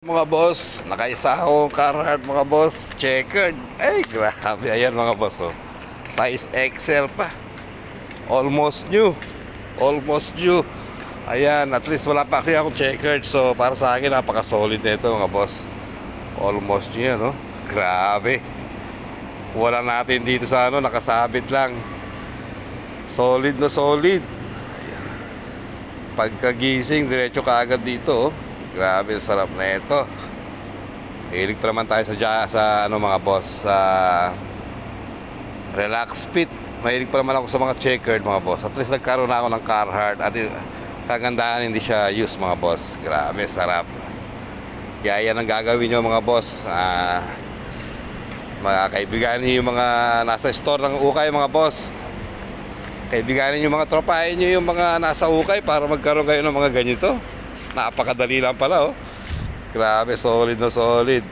Mga boss, nakaisa akong Carhartt mga boss, checkered. Ay, grabe. Ayan mga boss, oh. Size XL pa. Almost new. Almost new. Ayan, at least wala pa kasi akong checkered. So, para sa akin, napaka-solid na ito mga boss. Almost new yan, oh. Grabe. Wala natin dito sa nakasabit lang. Solid na solid. Ayan. Pagkagising, diretso kaagad dito, oh. Grabe, sarap na ito. Hilig pa naman tayo sa mga boss, sa relax fit. Mahilig pa naman ako sa mga checkered mga boss. At least nagkaroon na ako ng Carhartt. At kagandahan, hindi siya used mga boss. Grabe, sarap. Kaya yan ang gagawin nyo mga boss. Mga kaibiganin nyo yung mga nasa store ng ukay mga boss. Kaibiganin yung mga tropahin nyo yung mga nasa ukay para magkaroon kayo ng mga ganito. Napakadali lang pala, oh. Grabe, solid na solid.